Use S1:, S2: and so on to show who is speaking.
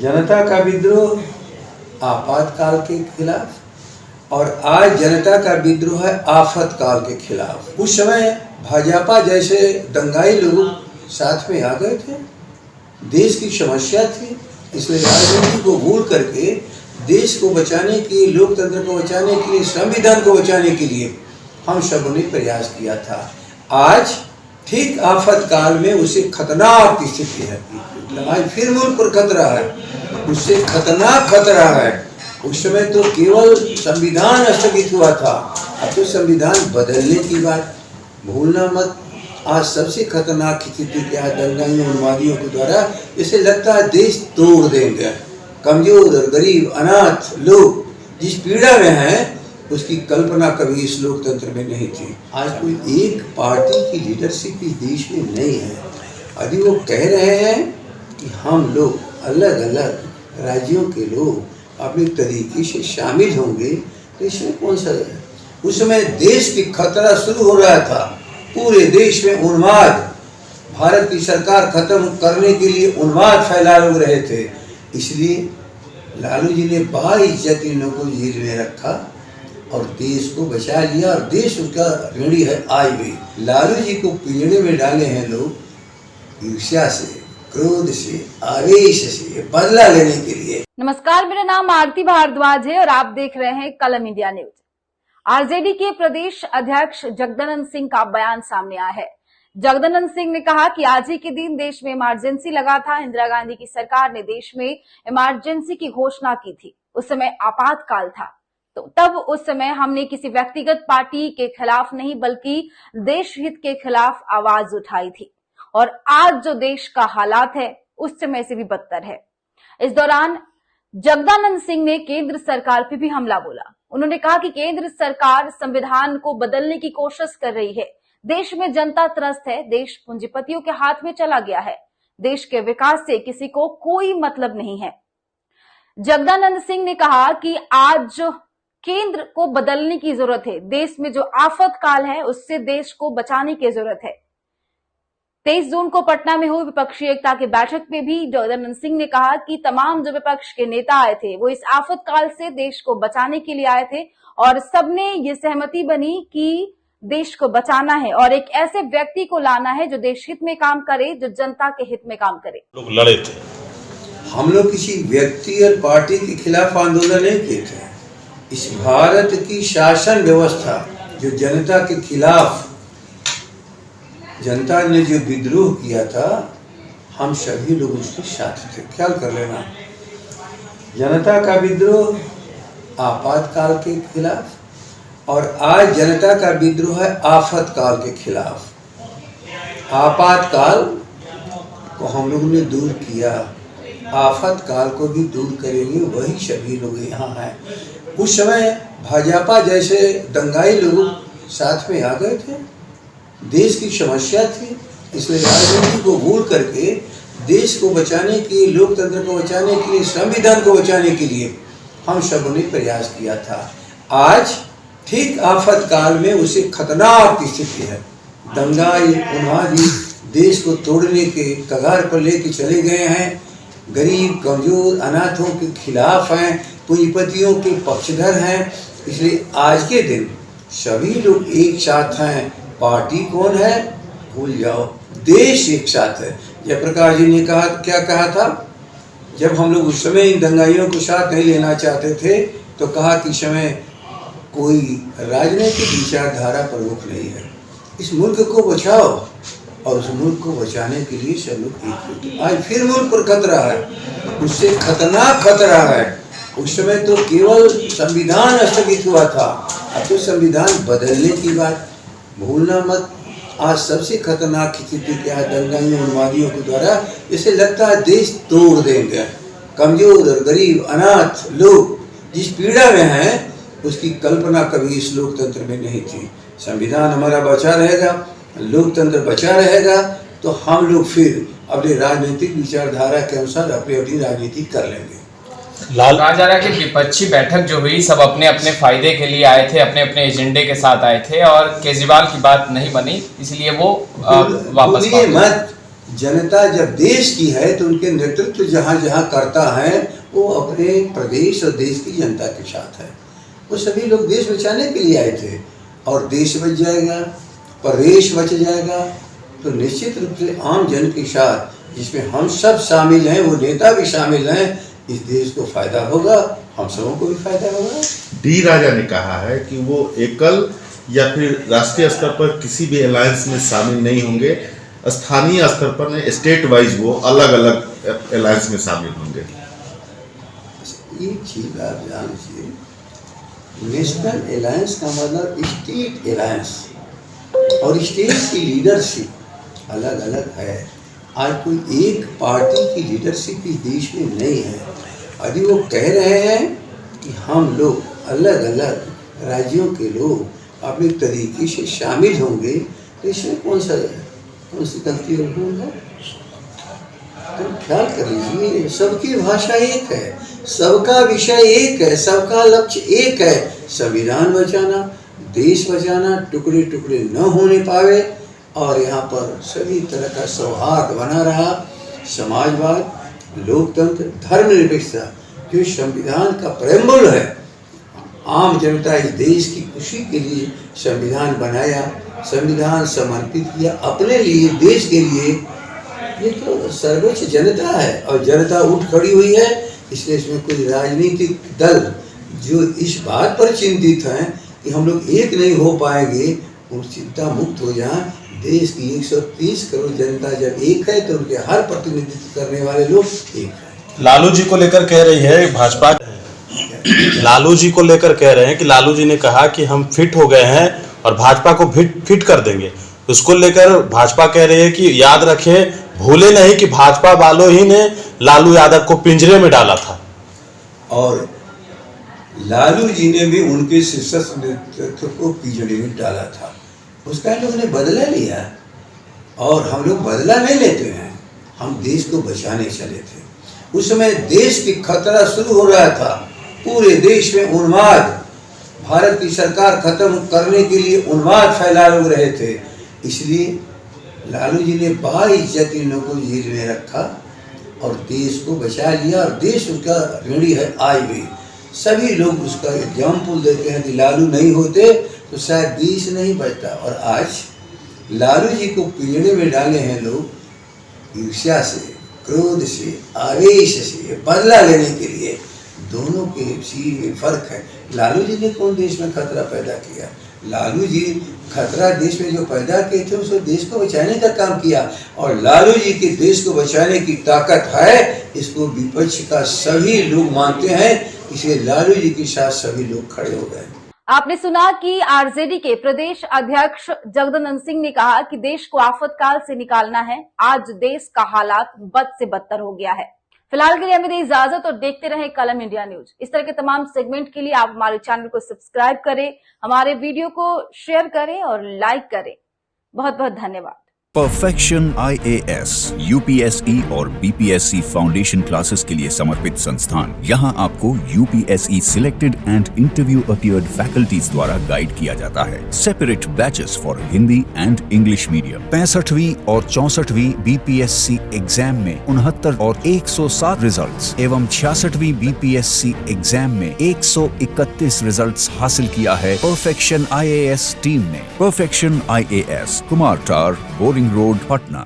S1: जनता का विद्रोह आपातकाल के खिलाफ और आज जनता का विद्रोह है आफतकाल के खिलाफ। उस समय भाजपा जैसे दंगाई लोग साथ में आ गए थे, देश की समस्या थी, इसलिए राजनीति को भूल करके देश को बचाने के लिए, लोकतंत्र को बचाने के लिए, संविधान को बचाने के लिए हम सबों ने प्रयास किया था। आज ठीक आफतकाल में उसे खतरनाक स्थिति है, आज फिर मुल्क पर खतरा है, उससे खतरनाक खतरा है। उस समय तो केवल संविधान स्थगित हुआ था, अब तो संविधान बदलने की बात भूलना मत। आज सबसे खतरनाक स्थिति क्या है, दंगाइयों उन्मादियों के द्वारा इसे लगता है देश तोड़ देंगे। कमजोर और गरीब अनाथ लोग जिस पीड़ा में हैं उसकी कल्पना कभी इस लोकतंत्र में नहीं थी। आज कोई एक पार्टी की लीडरशिप इस देश में नहीं है। यदि वो कह रहे हैं कि हम लोग अलग अलग राज्यों के लोग अपने तरीके से शामिल होंगे, तो इसमें कौन सा है? उस समय देश की खतरा शुरू हो रहा था, पूरे देश में उन्माद, भारत की सरकार खत्म करने के लिए उन्माद फैला लोग रहे थे। इसलिए लालू जी ने बाइज्जत इन लोगों को जेल में रखा और देश को बचा लिया, और देश उसका ऋणी है आज भी। लालू जी को पिंजड़े में डाले हैं लोग ईर्ष्या से, क्रोध से, आवेश से, बदला लेने के लिए।
S2: नमस्कार, मेरा नाम आरती भारद्वाज है और आप देख रहे हैं कलम इंडिया न्यूज। आरजेडी के प्रदेश अध्यक्ष जगदानंद सिंह का बयान सामने आया है। जगदानंद सिंह ने कहा कि आज ही के दिन देश में इमरजेंसी लगा था। इंदिरा गांधी की सरकार ने देश में इमरजेंसी की घोषणा की थी, उस समय आपातकाल था, तो तब उस समय हमने किसी व्यक्तिगत पार्टी के खिलाफ नहीं बल्कि देश हित के खिलाफ आवाज उठाई थी। और आज जो देश का हालात है उस समय से भी बदतर है। इस दौरान जगदानंद सिंह ने केंद्र सरकार पे भी हमला बोला। उन्होंने कहा कि केंद्र सरकार संविधान को बदलने की कोशिश कर रही है, देश में जनता त्रस्त है, देश पूंजीपतियों के हाथ में चला गया है, देश के विकास से किसी को कोई मतलब नहीं है। जगदानंद सिंह ने कहा कि आज केंद्र को बदलने की जरूरत है, देश में जो आफतकाल है उससे देश को बचाने की जरूरत है। 23 जून को पटना में हुई विपक्षी एकता की बैठक में भी जगदानंद सिंह ने कहा कि तमाम जो विपक्ष के नेता आए थे वो इस आफतकाल से देश को बचाने के लिए आए थे और सबने ये सहमति बनी कि देश को बचाना है और एक ऐसे व्यक्ति को लाना है जो देश हित में काम करे, जो जनता के हित में काम करे।
S1: लोग लड़े थे, हम लोग किसी व्यक्ति और पार्टी के खिलाफ आंदोलन नहीं किए थे। इस भारत की शासन व्यवस्था जो जनता के खिलाफ, जनता ने जो विद्रोह किया था, हम सभी लोग उसके साथ थे। ख्याल कर लेना, जनता का विद्रोह आपातकाल के खिलाफ और आज जनता का विद्रोह है आफतकाल के खिलाफ। आपातकाल को हम लोगों ने दूर किया, आफतकाल को भी दूर करेंगे, वही सभी लोग यहाँ हैं। उस समय भाजपा जैसे दंगाई लोग साथ में आ गए थे, देश की समस्या थी, इसलिए राजनीति को भूल करके देश को बचाने के लिए, लोकतंत्र को बचाने के लिए, संविधान को बचाने के लिए हम सबों ने प्रयास किया था। आज ठीक आफतकाल में उसे खतरनाक स्थिति है, दंगाई उन्मादी देश को तोड़ने के कगार पर लेके चले गए हैं, गरीब कमजोर अनाथों के खिलाफ हैं, पूंजीपतियों के पक्षधर हैं। इसलिए आज के दिन सभी लोग एक साथ हैं। पार्टी कौन है भूल जाओ, देश एक साथ है। जयप्रकाश जी ने कहा, क्या कहा था, जब हम लोग उस समय इन दंगाइयों को साथ नहीं लेना चाहते थे तो कहा कि समय कोई राजनीतिक विचारधारा प्रमुख नहीं है, इस मुल्क को बचाओ, और उस मुल्क को बचाने के लिए सब लोग एक हो। आज फिर मुल्क पर खतरा है, उससे खतरनाक खतरा है। उस समय तो केवल संविधान स्थगित हुआ था, अब तो संविधान बदलने की बात भूलना मत। आज सबसे खतरनाक स्थिति क्या है, दंगाइयों उन्मादियों के द्वारा इसे लगता है देश तोड़ देंगे। कमजोर और गरीब अनाथ लोग जिस पीड़ा में हैं उसकी कल्पना कभी इस लोकतंत्र में नहीं थी। संविधान हमारा बचा रहेगा, लोकतंत्र बचा रहेगा, तो हम लोग फिर अपने राजनीतिक विचारधारा के अनुसार अपनी राजनीति कर लेंगे।
S3: कहा जा रहा है कि विपक्षी बैठक जो हुई सब अपने अपने फायदे के लिए आए थे, अपने अपने एजेंडे के साथ आए थे और केजरीवाल की बात नहीं बनी, इसलिए वो वापस
S1: मत। जनता जब देश की है तो उनके नेतृत्व जहाँ जहाँ करता है वो अपने प्रदेश और देश की जनता के साथ है। वो सभी लोग देश बचाने के लिए आए थे और देश बच जाएगा, प्रदेश बच जाएगा तो निश्चित रूप से आम जन के साथ जिसमें हम सब शामिल हैं, वो नेता भी शामिल हैं, इस देश को फायदा होगा, हम सबों को भी फायदा होगा।
S4: डी राजा ने कहा है कि वो एकल या फिर राष्ट्रीय स्तर पर किसी भी अलायंस में शामिल नहीं होंगे, स्थानीय स्तर पर स्टेट वाइज वो अलग अलग अलायंस में शामिल होंगे।
S1: एक चीज आप जान लीजिए, नेशनल अलायंस का मतलब स्टेट अलायंस और स्टेट की लीडरशिप अलग अलग है। आज कोई एक पार्टी की लीडरशिप इस देश में नहीं है। यदि वो कह रहे हैं कि हम लोग अलग अलग राज्यों के लोग अपने तरीके से शामिल होंगे तो इसमें कौन सी गलती होगा? तो ख्याल कर लीजिए, सबकी भाषा एक है, सबका विषय एक है, सबका लक्ष्य एक है, संविधान बचाना, देश बचाना, टुकड़े टुकड़े न होने पावे और यहाँ पर सभी तरह का सौहार्द बना रहा, समाजवाद, लोकतंत्र, धर्मनिरपेक्षता जो संविधान का प्रेम्बल है। आम जनता इस देश की खुशी के लिए संविधान बनाया, संविधान समर्पित किया अपने लिए, देश के लिए। ये तो सर्वोच्च जनता है और जनता उठ खड़ी हुई है। इसलिए इसमें कोई राजनीतिक दल जो इस बात पर चिंतित हैं कि हम लोग एक नहीं हो पाएंगे, वो चिंता मुक्त हो जाएं। देश की 130 करोड़ जनता जब एक है तो उनके हर प्रतिनिधित्व करने वाले लोग एक हैं।
S5: लालू जी को लेकर कह रही है भाजपा, लालू जी को लेकर कह रहे हैं कि लालू जी ने कहा कि हम फिट हो गए हैं और भाजपा को फिट कर देंगे। उसको लेकर भाजपा कह रही है कि याद रखें, भूले नहीं कि भाजपा वालों ही ने लालू यादव को पिंजरे में डाला था
S1: और लालू जी ने भी उनके शीर्षस्थ नेतृत्व को पिंजरे में डाला था। उसका लोग ने बदला लिया और हम लोग बदला नहीं लेते हैं, हम देश को बचाने चले थे। उस समय देश की खतरा शुरू हो रहा था, पूरे देश में उन्माद, भारत की सरकार खत्म करने के लिए उन्माद फैला लोग रहे थे। इसलिए लालू जी ने बाइज्जत इन लोगों को जेल में रखा और देश को बचा लिया और देश उसका ऋणी है आज भी। सभी लोग उसका एग्जाम्पल देते हैं कि लालू नहीं होते तो शायद देश नहीं बचता। और आज लालू जी को पिंजरे में डाले हैं लोग ईर्ष्या से, क्रोध से, आवेश से, बदला लेने के लिए। दोनों के चीज में फर्क है। लालू जी ने कौन देश में खतरा पैदा किया? लालू जी खतरा देश में जो पैदा किए थे उसको देश को बचाने का काम किया और लालू जी के देश को बचाने की ताकत है, इसको विपक्ष का सभी लोग मानते हैं। इसलिए लालू जी के साथ सभी लोग खड़े हो गए।
S2: आपने सुना कि आरजेडी के प्रदेश अध्यक्ष जगदानंद सिंह ने कहा कि देश को आफतकाल से निकालना है। आज देश का हालात बद से बदतर हो गया है। फिलहाल के लिए हमें दें इजाजत और देखते रहें कलम इंडिया न्यूज। इस तरह के तमाम सेगमेंट के लिए आप हमारे चैनल को सब्सक्राइब करें, हमारे वीडियो को शेयर करें और लाइक करें। बहुत बहुत धन्यवाद।
S6: परफेक्शन IAS, UPSE और BPSC फाउंडेशन क्लासेस के लिए समर्पित संस्थान। यहाँ आपको UPSE selected and interview appeared faculties द्वारा गाइड किया जाता है। Separate batches for Hindi and English medium. 65वीं और 64वीं BPSC एग्जाम में 69 और 107 रिजल्ट्स एवं 66वीं BPSC एग्जाम में 131 रिजल्ट्स हासिल किया है परफेक्शन IAS टीम ने। परफेक्शन IAS, कुमार टार, बोरिंग रोड, पटना।